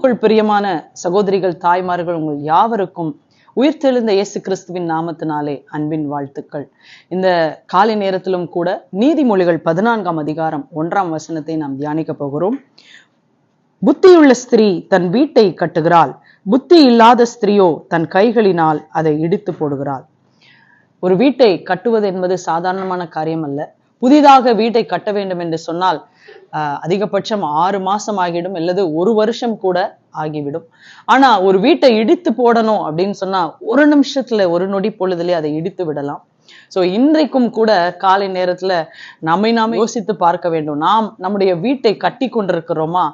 கிறிஸ்துவுக்குள் பிரியமான சகோதரிகள், தாய்மார்கள், உங்கள் யாவருக்கும் உயிர்த்தெழுந்த இயேசு கிறிஸ்துவின் நாமத்தினாலே அன்பின் வாழ்த்துக்கள். இந்த காலை நேரத்திலும் கூட நீதிமொழிகள் 14ஆம் அதிகாரம் 1ஆம் வசனத்தை நாம் தியானிக்க போகிறோம். புத்தியுள்ள ஸ்திரீ தன் வீட்டை கட்டுகிறாள், புத்தி இல்லாத ஸ்திரீயோ தன் கைகளினால் அதை இடித்து போடுகிறாள். ஒரு வீட்டை கட்டுவது என்பது சாதாரணமான காரியம் அல்ல. புதிதாக வீட்டை கட்ட வேண்டும் என்று சொன்னால் அதிகபட்சம் 6 மாசம் ஆகிடும், அல்லது 1 வருஷம் கூட ஆகிவிடும். ஆனா ஒரு வீட்டை இடித்து போடணும் அப்படின்னு சொன்னா 1 நிமிஷத்துல 1 நொடி பொழுதுல அதை இடித்து விடலாம். சோ இன்றைக்கும் கூட காலை நேரத்துல நாமே யோசித்து பார்க்க வேண்டும். நாம் நம்முடைய வீட்டை கட்டி கொண்டிருக்கிறோமா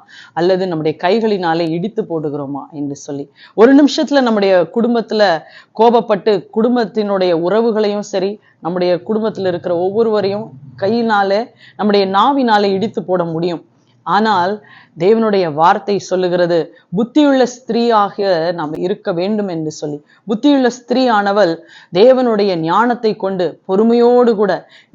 அல்லது நம்முடைய கைகளினாலே இடித்து போடுகிறோமா என்று சொல்லி 1 நிமிஷத்துல நம்முடைய குடும்பத்துல கோபப்பட்டு குடும்பத்தினுடைய உறவுகளையும் சரி, நம்முடைய குடும்பத்தில் இருக்கிற ஒவ்வொருவரையும் கையினாலே நம்முடைய நாவினாலே இடித்து போட முடியும். ஆனால் தேவனுடைய வார்த்தை சொல்லுகிறது, புத்தியுள்ள ஸ்திரீயாக நாம் இருக்க வேண்டும் என்று சொல்லி. புத்தியுள்ள ஸ்திரீ ஆனவள் தேவனுடைய ஞானத்தை கொண்டு பொறுமையோடு கூட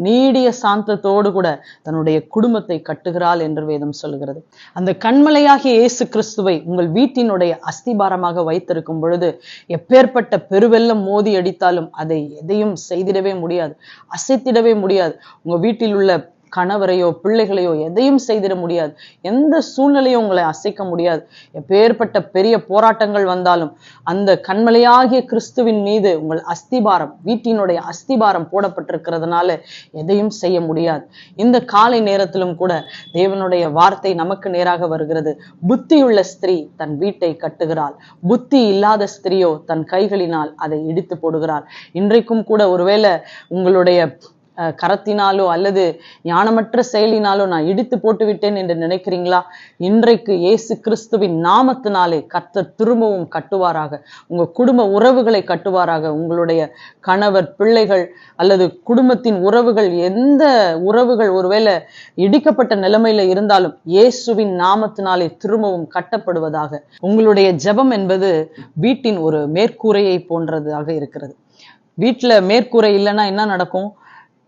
நீடிய சாந்தத்தோடு கூட தன்னுடைய குடும்பத்தை கட்டுகிறாள் என்று வேதம் சொல்லுகிறது. அந்த கண்மலையாகிய இயேசு கிறிஸ்துவை உங்கள் வீட்டினுடைய அஸ்திபாரமாக வைத்திருக்கும் பொழுது எப்பேற்பட்ட பெருவெல்லம் மோதி அடித்தாலும் அதை எதையும் செய்திடவே முடியாது, அசைத்திடவே முடியாது. உங்க வீட்டில் உள்ள கணவரையோ பிள்ளைகளையோ எதையும் செய்திட முடியாது. எந்த சூழ்நிலையும் உங்களை அசைக்க முடியாது. எப்பேற்பட்ட பெரிய போராட்டங்கள் வந்தாலும் அந்த கண்மலையாகிய கிறிஸ்துவின் மீது உங்கள் அஸ்திபாரம், வீட்டினுடைய அஸ்திபாரம் போடப்பட்டிருக்கிறதுனால எதையும் செய்ய முடியாது. இந்த காலை நேரத்திலும் கூட தேவனுடைய வார்த்தை நமக்கு நேராக வருகிறது. புத்தியுள்ள ஸ்திரீ தன் வீட்டை கட்டுகிறாள், புத்தி இல்லாத ஸ்திரீயோ தன் கைகளினால் அதை இடித்து போடுகிறாள். இன்றைக்கும் கூட ஒருவேளை உங்களுடைய கரத்தினாலோ அல்லது ஞானமற்ற செயலினாலோ நான் இடித்து போட்டு விட்டேன் என்று நினைக்கிறீங்களா? இன்றைக்கு இயேசு கிறிஸ்துவின் நாமத்தினாலே கர்த்தர் திரும்பவும் கட்டுவாராக. உங்க குடும்ப உறவுகளை கட்டுவாராக. உங்களுடைய கணவர், பிள்ளைகள் அல்லது குடும்பத்தின் உறவுகள், எந்த உறவுகள் ஒருவேளை இடிக்கப்பட்ட நிலைமையில இருந்தாலும் இயேசுவின் நாமத்தினாலே திரும்பவும் கட்டப்படுவதாக. உங்களுடைய ஜெபம் என்பது வீட்டின் ஒரு மேற்கூரையை போன்றதாக இருக்கிறது. வீட்டுல மேற்கூரை இல்லைன்னா என்ன நடக்கும்?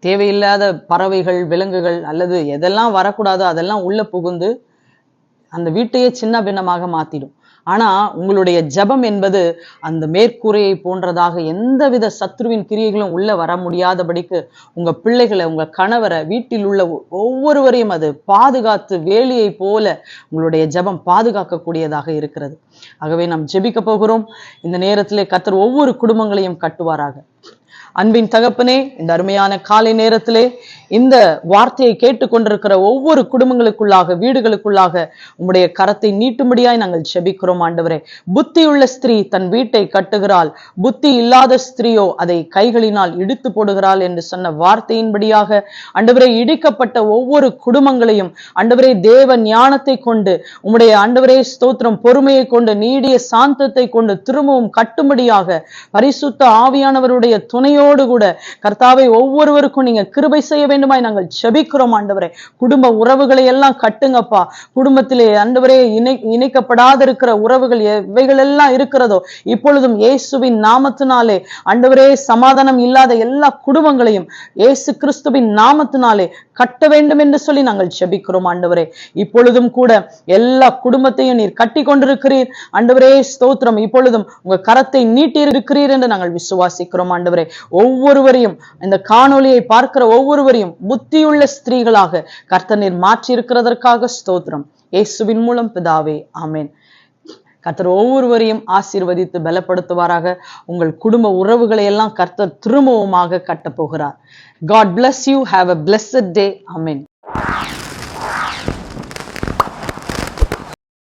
தேவையில்லாத பறவைகள், விலங்குகள் அல்லது எதெல்லாம் வரக்கூடாதோ அதெல்லாம் உள்ள புகுந்து அந்த வீட்டையே சின்ன பின்னமாக மாத்திடும். ஆனா உங்களுடைய ஜெபம் என்பது அந்த மேற்கூரையை போன்றதாக எந்தவித சத்ருவின் கிரியைகளும் உள்ள வர முடியாதபடிக்கு உங்க பிள்ளைகளை, உங்க கணவரை, வீட்டில் உள்ள ஒவ்வொருவரையும் அது பாதுகாத்து வேலியை போல உங்களுடைய ஜெபம் பாதுகாக்கக்கூடியதாக இருக்கிறது. ஆகவே நாம் ஜெபிக்க போகிறோம். இந்த நேரத்திலே கர்த்தர் ஒவ்வொரு குடும்பங்களையும் கட்டுவாராக. அன்பின் தகப்பனே, இந்த அருமையான காலை நேரத்திலே இந்த வார்த்தையை கேட்டுக்கொண்டிருக்கிற ஒவ்வொரு குடும்பங்களுக்குள்ளாக, வீடுகளுக்குள்ளாக உம்முடைய கரத்தை நீட்டும்படியாய் நாங்கள் ஜெபிக்கிறோம். ஆண்டவரே, புத்தியுள்ள ஸ்திரீ தன் வீட்டை கட்டுகிறாள், புத்தி இல்லாத ஸ்திரீயோ அதை கைகளினால் இடித்து போடுகிறாள் என்று சொன்ன வார்த்தையின்படியாக ஆண்டவரே, இடிக்கப்பட்ட ஒவ்வொரு குடும்பங்களையும் ஆண்டவரே தேவ ஞானத்தை கொண்டு உம்முடைய ஆண்டவரே ஸ்தோத்திரம் பொறுமையை கொண்டு நீடிய சாந்தத்தை கொண்டு திரும்பவும் கட்டும்படியாக பரிசுத்த ஆவியானவருடைய துணையோடு கூட கர்த்தாவை ஒவ்வொருவருக்கும் நீங்க கிருபை செய்ய வேண்டுமாய் நாங்கள் ஜெபிக்கிறோம். ஆண்டவரே, குடும்ப உறவுகளை எல்லாம் கட்டுங்கப்பா. குடும்பத்திலே ஆண்டவரே இணைக்கப்படாத இருக்கிற உறவுகள் எவைகள் எல்லாம் இருக்கிறதோ இப்பொழுதும் இயேசுவின் நாமத்தினாலே ஆண்டவரே சமாதானம் இல்லாத எல்லா குடும்பங்களையும் இயேசு கிறிஸ்துவின் நாமத்தினாலே கட்ட வேண்டும் என்று சொல்லி நாங்கள் ஜெபிக்கிறோம். ஆண்டவரே, இப்பொழுதும் கூட எல்லா குடும்பத்தையும் நீர் கட்டி கொண்டிருக்கிறீர். ஆண்டவரே ஸ்தோத்திரம், இப்பொழுதும் உங்க கரத்தை நீட்டி இருக்கிறீர் என்று நாங்கள் விசுவாசிக்கிறோம். ஆண்டவரே, ஒவ்வொருவரையும், இந்த காணொளியை பார்க்கிற ஒவ்வொருவரையும் புத்தியுள்ள ஸ்திரீகளாக கர்த்தர் நீர் மாற்றி இருக்கிறதற்காக ஸ்தோத்திரம். இயேசுவின் மூலம் பிதாவே, ஆமென். கர்த்தர் ஒவ்வொருவரையும் ஆசீர்வதித்து பலப்படுத்துவாராக. உங்கள் குடும்ப உறவுகளை எல்லாம் கர்த்தர் திரும்பவுமாக கட்ட போகிறார். God bless you. Have a blessed day. Amen.